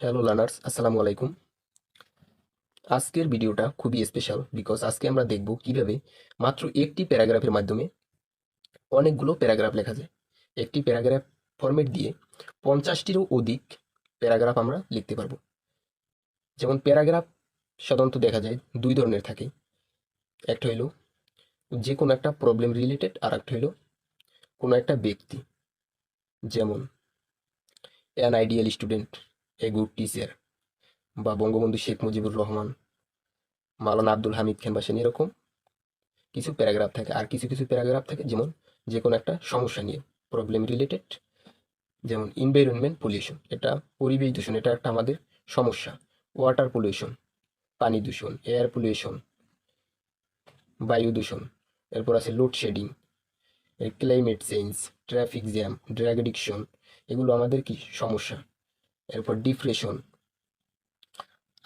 Hello learners, আসসালামু আলাইকুম। আজকের ভিডিওটা খুবই স্পেশাল বিকজ আজকে আমরা দেখব কিভাবে মাত্র একটি প্যারাগ্রাফের মাধ্যমে অনেকগুলো প্যারাগ্রাফ লেখা যায়। একটি প্যারাগ্রাফ ফরম্যাট দিয়ে 50টিরও অধিক প্যারাগ্রাফ আমরা লিখতে পারবো। যেমন প্যারাগ্রাফ সাধারণত দেখা যায় দুই ধরনের থাকে। একটা হইলো যে কোনো একটা প্রবলেম রিলেটেড, আর একটা হইলো কোনো একটা ব্যক্তি, যেমন an ideal student, a good teacher, বা বঙ্গবন্ধু শেখ মুজিবুর রহমান, মাওলানা আব্দুল হামিদ খান বাসেন, এরকম কিছু প্যারাগ্রাফ থাকে। আর কিছু কিছু প্যারাগ্রাফ থাকে যেমন যে কোনো একটা সমস্যা নিয়ে, প্রবলেম রিলেটেড। যেমন এনভায়রনমেন্ট পলিউশন, এটা পরিবেশ দূষণ, এটা একটা আমাদের সমস্যা। ওয়াটার পলিউশন, পানি দূষণ, এয়ার পলিউশন, বায়ু দূষণ। এরপর আছে load shedding, climate change, traffic jam, drug addiction, এগুলো আমাদের কি সমস্যা। এরপর ডিপ্রেশন,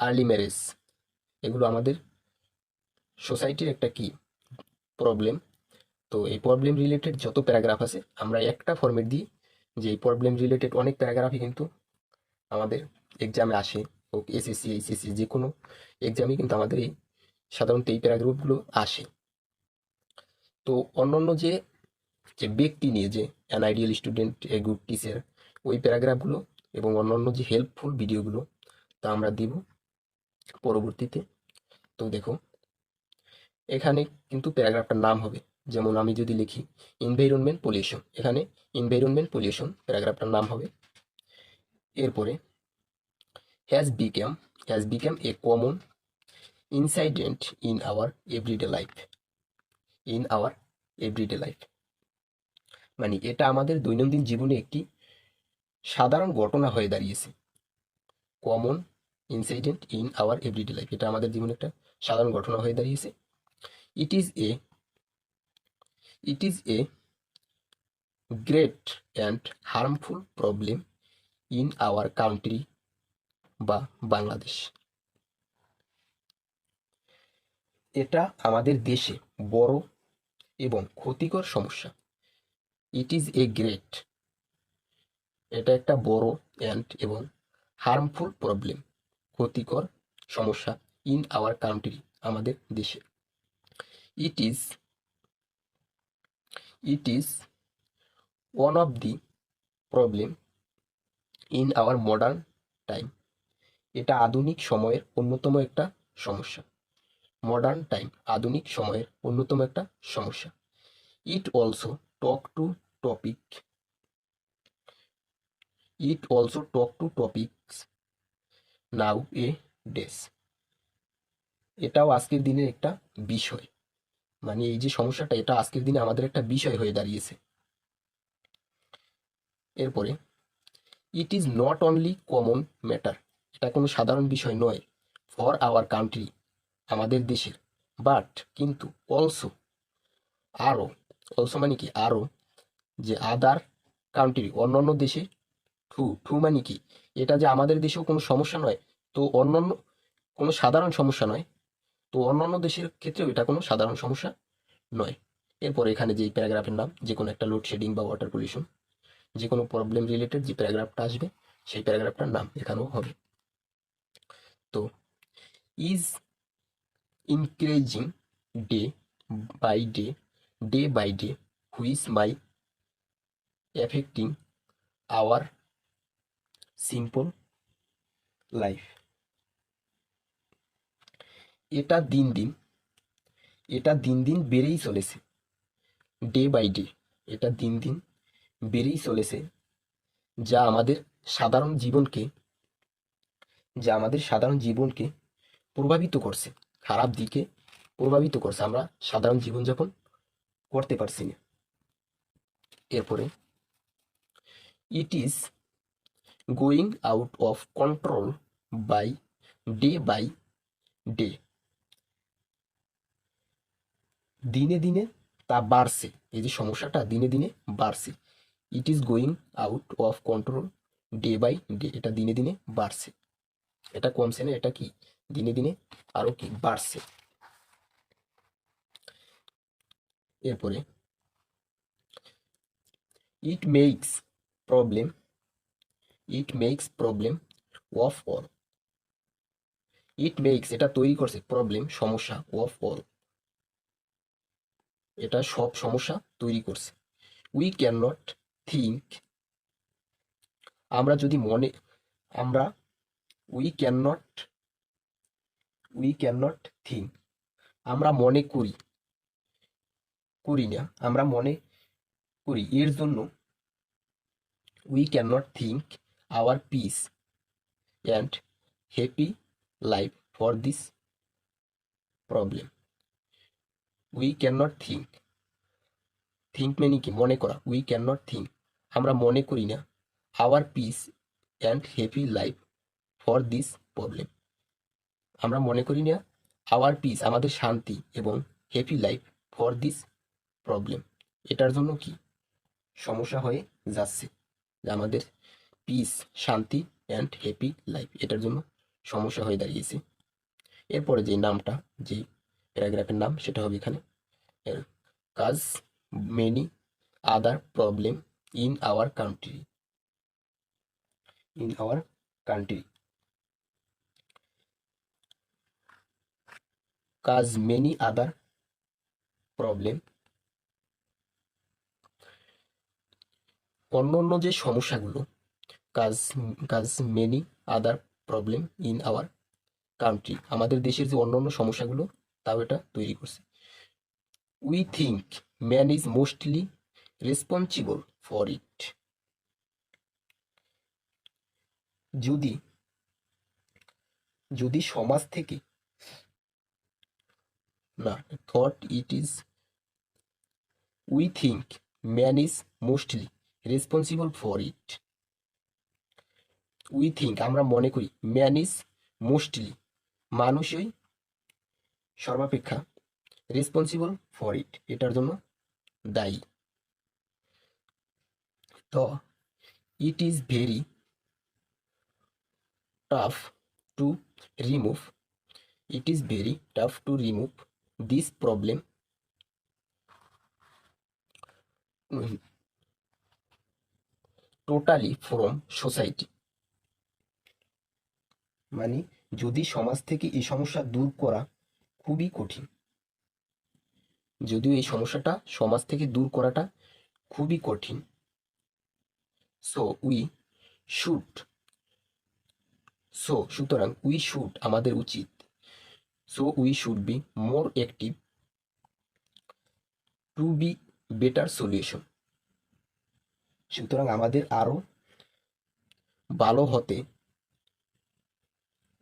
আর্লি ম্যারেজ, এগুলো আমাদের সোসাইটির একটা কি প্রবলেম। তো এই প্রবলেম রিলেটেড যত প্যারাগ্রাফ আছে আমরা একটা ফরম্যাট দিই, যে এই প্রবলেম রিলেটেড অনেক প্যারাগ্রাফই কিন্তু আমাদের এক্সামে আসে, হোক এসএসসি এইচএসসি যে কোনো এক্সামে কিন্তু আমাদের এই সাধারণত এই প্যারাগ্রাফগুলো আসে। তো অন্যান্য যে যে ব্যক্তি নিয়ে, যে an ideal student, a good teacher, ওই প্যারাগ্রাফগুলো এবং অন্যান্য যে হেল্পফুল ভিডিওগুলো তা আমরা দিব পরবর্তীতে। তো দেখো, এখানে কিন্তু প্যারাগ্রাফটার নাম হবে, যেমন আমি যদি লিখি এনভায়রনমেন্ট পলিউশন, এখানে এনভায়রনমেন্ট পলিউশন প্যারাগ্রাফটার নাম হবে। এরপরে has become a common incident in our everyday life, in our everyday life, মানে এটা আমাদের দৈনন্দিন জীবনে একটি সাধারণ ঘটনা হয়ে দাঁড়িয়েছে। Common incident in our everyday life, এটা আমাদের জীবনে একটা সাধারণ ঘটনা হয়ে দাঁড়িয়েছে। It is a it is a great and harmful problem in our country বা বাংলাদেশ, এটা আমাদের দেশে বড় এবং ক্ষতিকর সমস্যা। ইট ইজ এ গ্রেট, এটা একটা বড় অ্যান্ড এবং হার্মফুল প্রবলেম, ক্ষতিকর সমস্যা, ইন আওয়ার কান্ট্রি, আমাদের দেশে। It is it is one of the problem in our modern time, এটা আধুনিক সময়ের অন্যতম একটা সমস্যা। মডার্ন টাইম, আধুনিক সময়ের অন্যতম একটা সমস্যা। It also talk to topic it also talk to topics nowadays, এটাও আজকের দিনের একটা বিষয়, মানে এই যে সমস্যাটা, এটা আজকের দিনে আমাদের একটা বিষয় হয়ে দাঁড়িয়েছে। এরপরে it is not only common matter, এটা কোনো সাধারণ বিষয় নয়, ফর আওয়ার কান্ট্রি, আমাদের দেশের, বাট কিন্তু অলসো, আরও, অলসো মানে কি আরও, যে আদার কান্ট্রি, অন্যান্য দেশে, টু টু মানে কি, এটা যে আমাদের দেশেও কোনো সমস্যা নয়, তো অন্যান্য কোনো সাধারণ সমস্যা নয়, তো অন্যান্য দেশের ক্ষেত্রেও এটা কোনো সাধারণ সমস্যা নয়। এরপর এখানে যে প্যারাগ্রাফের নাম, যে কোনো একটা লোডশেডিং বা ওয়াটার পলিউশন, যে কোনো প্রবলেম রিলেটেড যে প্যারাগ্রাফটা আসবে সেই প্যারাগ্রাফটার নাম এখানেও হবে। তো is increasing day by day, day by day, which my affecting our simple life, এটা দিন দিন এটা দিন দিন বেড়েই চলেছে, ডে বাই ডে, এটা দিন দিন বেড়েই চলেছে, যা আমাদের সাধারণ জীবনকে যা আমাদের সাধারণ জীবনকে প্রভাবিত করছে, খারাপ দিকে প্রভাবিত করছে, আমরা সাধারণ জীবনযাপন করতে পারছি না। এরপরে it is going out of control by day, দিনে দিনে তা বাড়ছে, এই যে সমস্যাটা দিনে দিনে বাড়ছে। It is going out of control day by day, এটা দিনে দিনে বাড়ছে, এটা কমছে না, এটা কি দিনে দিনে আরো কি বাড়ছে। এরপরে it makes problem it makes problem of all, it makes এটা তৈরি করছে, প্রবলেম সমস্যা, অফ অল এটা সব সমস্যা তৈরি করছে। উই ক্যান নট থিঙ্ক আমরা যদি মনে আমরা উই ক্যান নট থিঙ্ক আমরা মনে করি না, আমরা মনে করি এর জন্য we can not think hour peace and happy life for this problem. We can not think মানে কি মনে করা, উই ক্যান নট থিঙ্ক আমরা মনে করি না our peace and happy life for this problem, আমরা মনে করি না আওয়ার পিস আমাদের শান্তি এবং happy life for this problem এটার জন্য কি সমস্যা হয়ে যাচ্ছে, যে আমাদের পিস শান্তি অ্যান্ড হ্যাপি লাইফ এটার জন্য সমস্যা হয়ে দাঁড়িয়েছে। এরপরে যে নামটা, যে প্যারাগ্রাফের নাম সেটা হবে এখানে কাজ many other problem in our country, কাজ মেনি আদার প্রবলেম অন্যান্য যে সমস্যাগুলো, কাজ কাজ many other problem in our country আমাদের দেশের যে অন্যান্য সমস্যাগুলো তাও এটা তৈরি করছে। We think man is mostly responsible for it, যদি সমাজ থেকে না thought it is, we think man is mostly responsible for it, we think আমরা মনে করি ম্যান ইজ মোস্টলি মানুষই সর্বাপেক্ষা রেসপন্সিবল ফর ইট এটার জন্য দায়ী। তো it is very tough to remove this problem totally from society, মানে যদি সমাজ থেকে এই সমস্যা দূর করা খুবই কঠিন, যদিও এই সমস্যাটা সমাজ থেকে দূর করাটা খুবই কঠিন। সুতরাং উই শুড আমাদের উচিত, we should be more active to be better solution, সুতরাং আমাদের আরো ভালো হতে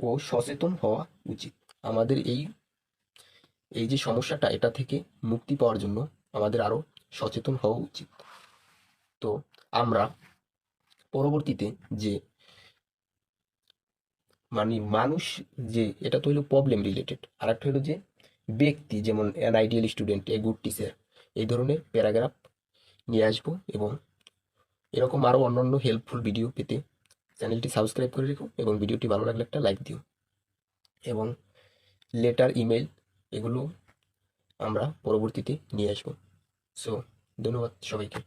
ও সচেতন হওয়া উচিত। আমাদের এই যে সমস্যাটা এটা থেকে মুক্তি পাওয়ার জন্য আমাদের আরো সচেতন হওয়া উচিত। তো আমরা পরবর্তীতে যে মানে মানুষ, যে এটা তো হলো প্রবলেম রিলেটেড, আর একটা হলো যে ব্যক্তি, যেমন an ideal student, a good teacher, এই ধরনের প্যারাগ্রাফ নিয়ে আসবো। এবং এরকম আরো অন্যান্য হেল্পফুল ভিডিও পেতে চ্যানেলটি সাবস্ক্রাইব করে রেখো এবং ভিডিওটি ভালো লাগলে একটা লাইক দিও। এবং লেটার, ইমেল এগুলো আমরা পরবর্তীতে নিয়ে আসবো। সো ধন্যবাদ সবাইকে।